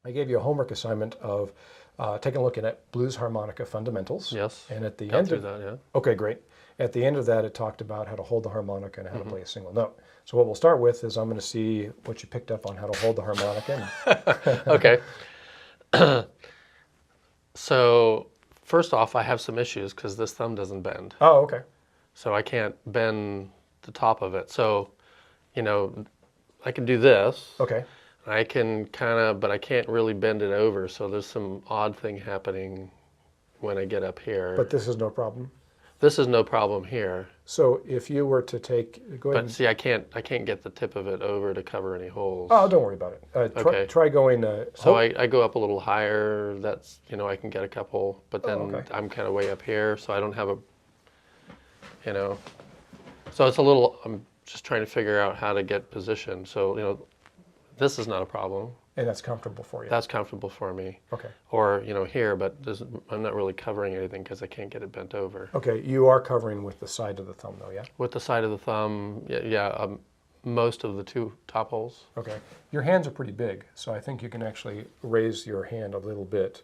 I gave you a homework assignment of taking a look at blues harmonica fundamentals. Yes. And at the Got end through of that, yeah. Okay, great. At the end of that, it talked about how to hold the harmonica and how to play a single note. So what we'll start with is I'm going to see what you picked up on how to hold the harmonica. Okay. So first off, I have some issues because this thumb doesn't bend. Oh, okay. So I can't bend the top of it. So, I can do this. Okay. I can but I can't really bend it over. So there's some odd thing happening when I get up here. But this is no problem. This is no problem here. So if you were to go ahead. But see, I can't get the tip of it over to cover any holes. Oh, don't worry about it. Okay. Try going. So I go up a little higher. That's, I can get a couple, but then okay. I'm kind of way up here, so I don't have so it's a little, I'm just trying to figure out how to get positioned. So, this is not a problem. And that's comfortable for you. That's comfortable for me. Okay. Or, here, but I'm not really covering anything because I can't get it bent over. Okay, you are covering with the side of the thumb though, yeah? With the side of the thumb, most of the two top holes. Okay. Your hands are pretty big, so I think you can actually raise your hand a little bit.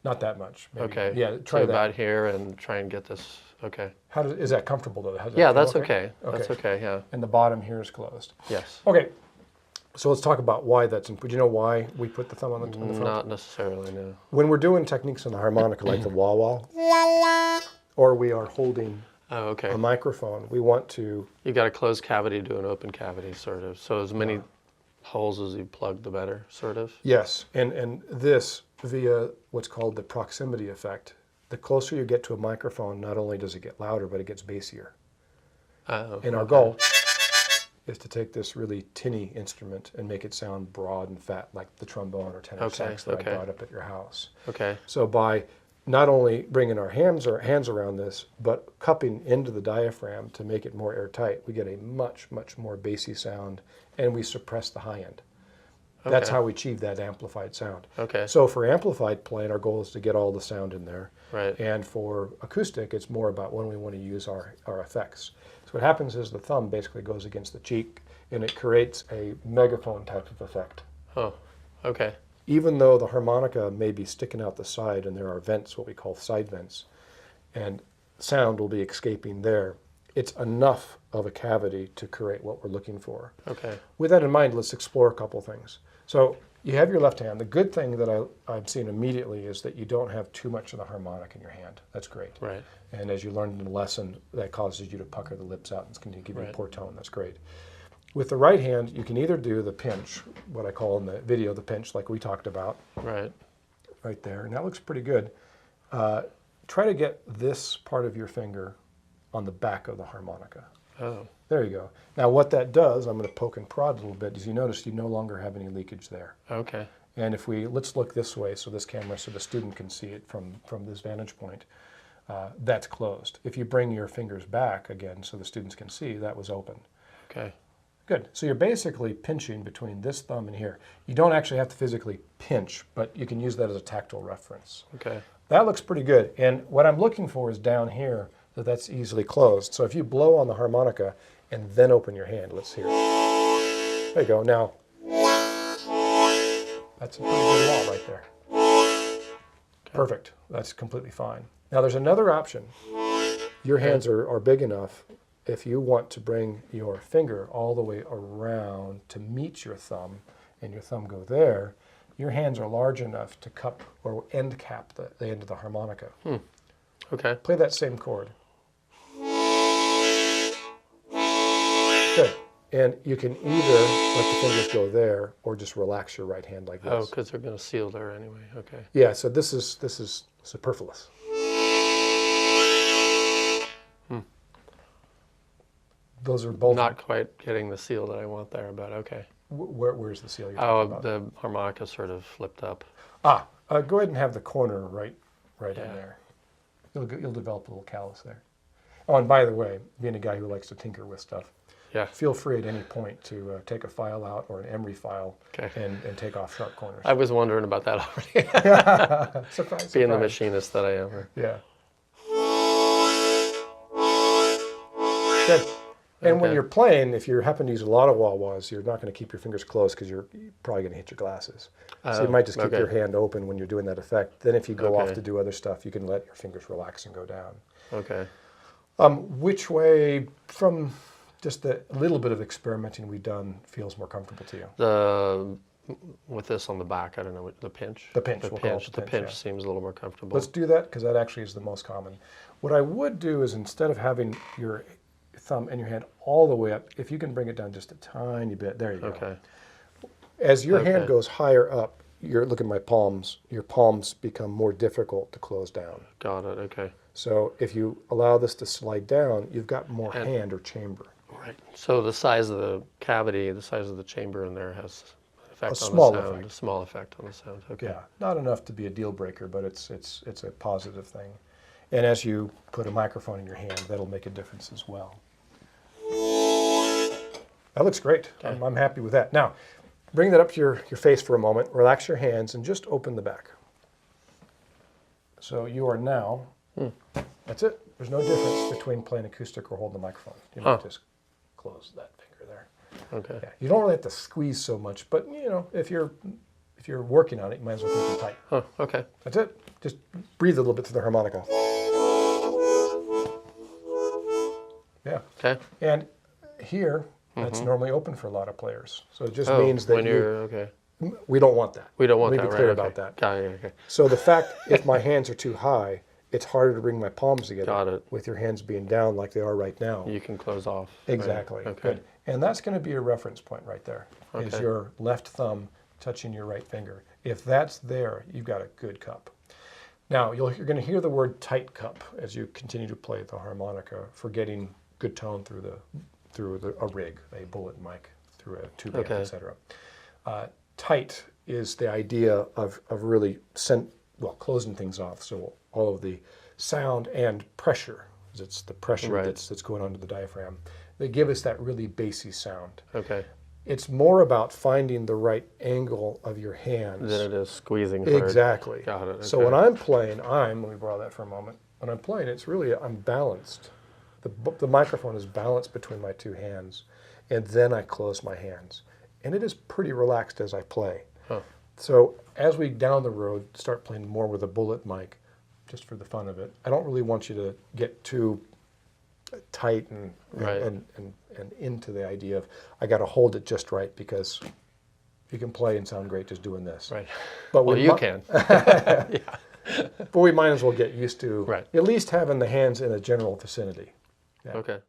Not that much. Maybe. Okay. Yeah, try so that. About here and try and get this. Okay. Is that comfortable though? Yeah, that's okay. That's okay, yeah. And the bottom here is closed. Yes. Okay. So let's talk about why that's important. Do you know why we put the thumb on the front? Not necessarily, no. When we're doing techniques on the harmonica, like the wah-wah, or we are holding a microphone, we want to... You got a closed cavity to an open cavity, sort of. So as many holes as you plug, the better, sort of. Yes, and this, via what's called the proximity effect, the closer you get to a microphone, not only does it get louder, but it gets bassier. And our goal is to take this really tinny instrument and make it sound broad and fat, like the trombone or tenor sax that I brought up at your house. Okay. So by not only bringing our hands around this, but cupping into the diaphragm to make it more airtight, we get a much, much more bassy sound, and we suppress the high end. Okay. That's how we achieve that amplified sound. Okay. So for amplified playing, our goal is to get all the sound in there. Right. And for acoustic, it's more about when we want to use our effects. So what happens is the thumb basically goes against the cheek, and it creates a megaphone type of effect. Oh, okay. Even though the harmonica may be sticking out the side, and there are vents, what we call side vents, and sound will be escaping there, it's enough of a cavity to create what we're looking for. Okay. With that in mind, let's explore a couple things. So you have your left hand. The good thing that I'm seeing immediately is that you don't have too much of the harmonic in your hand. That's great. Right. And as you learned in the lesson, that causes you to pucker the lips out and it's going to give you a poor tone. That's great. With the right hand, you can either do the pinch, what I call in the video the pinch, like we talked about. Right. Right there. And that looks pretty good. Try to get this part of your finger on the back of the harmonica. Oh. There you go. Now what that does, I'm going to poke and prod a little bit, is you notice you no longer have any leakage there. Okay. And if let's look this way, so this camera, so the student can see it from this vantage point, that's closed. If you bring your fingers back again so the students can see, that was open. Okay. Good. So you're basically pinching between this thumb and here. You don't actually have to physically pinch, but you can use that as a tactile reference. Okay. That looks pretty good. And what I'm looking for is down here, that's easily closed. So if you blow on the harmonica and then open your hand, let's hear it. There you go. Now, that's a pretty good wall right there. Okay. Perfect. That's completely fine. Now there's another option. Your hands are big enough. If you want to bring your finger all the way around to meet your thumb and your thumb go there, your hands are large enough to cup or end cap the end of the harmonica. Okay. Play that same chord. Good. And you can either let the fingers go there or just relax your right hand like this. Oh, because they're going to seal there anyway. Okay. Yeah, so this is superfluous. Those are both... Not quite getting the seal that I want there, but okay. Where's the seal you're talking about? The harmonica sort of flipped up. Go ahead and have the corner right in there. You'll develop a little callus there. Oh, and by the way, being a guy who likes to tinker with stuff, feel free at any point to take a file out or an emery file and take off sharp corners. I was wondering about that already. Surprise. Being the machinist that I am. Yeah. Good. And when Okay. you're playing, if you happen to use a lot of wah-wahs, you're not going to keep your fingers closed because you're probably going to hit your glasses. So you might just keep okay. your hand open when you're doing that effect. Then if you go off Okay. to do other stuff, you can let your fingers relax and go down. Okay. Which way, from just the little bit of experimenting we've done, feels more comfortable to you? The with this on the back, I don't know, the pinch. The pinch, The we'll call it pinch. the The pinch, pinch yeah. seems a little more comfortable. Let's do that because that actually is the most common. What I would do is, instead of having your thumb and your hand all the way up, if you can bring it down just a tiny bit, there you go. Okay. As your hand Okay. goes higher up, look at my palms, your palms become more difficult to close down. Got it. Okay. So if you allow this to slide down, you've got more And- hand or chamber. Right. So the size of the cavity, the size of the chamber in there has an effect on small the sound. effect. A small effect on the sound. Okay. Yeah, not enough to be a deal breaker, but it's a positive thing. And as you put a microphone in your hand, that'll make a difference as well. That looks great. Okay. I'm happy with that. Now, bring that up to your face for a moment. Relax your hands and just open the back. So you are now, that's it. There's no difference between playing acoustic or holding the microphone. You might just close that finger there. Okay. Yeah, you don't really have to squeeze so much, but if you're working on it, you might as well keep it tight. Oh, okay. That's it. Just breathe a little bit through the harmonica. Yeah. Okay. And here, that's normally open for a lot of players. So it just Oh, means that when you're okay. we don't want that. We don't want Let that. me be Right. clear Okay. about that. Got it. Okay. So the fact, if my hands are too high, it's harder to bring my palms together. Got it. With your hands being down like they are right now. You can close off. Right. Exactly. Okay. Good. And that's going to be a reference point right there. Is Okay. your left thumb touching your right finger. If that's there, you've got a good cup. Now, you're going to hear the word tight cup as you continue to play the harmonica for getting good tone through a rig, a bullet mic, through a tube amp, Okay. etc. Tight is the idea of really closing things off. So all of the sound and pressure, 'cause it's the pressure Right. that's going onto the diaphragm, they give us that really bassy sound. Okay. It's more about finding the right angle of your hands. Then it is squeezing hard. Exactly. Got it. So okay. when I'm playing, let me borrow that for a moment. When I'm playing, it's really, I'm balanced. The microphone is balanced between my two hands, and then I close my hands. And it is pretty relaxed as I play. Huh. So as we down the road start playing more with a bullet mic, just for the fun of it, I don't really want you to get too tight and Right. and into the idea of I got to hold it just right, because you can play and sound great just doing this. Right. But Well, we you mi- can. But we might as well get used to Right. at least having the hands in a general vicinity. Yeah. Okay.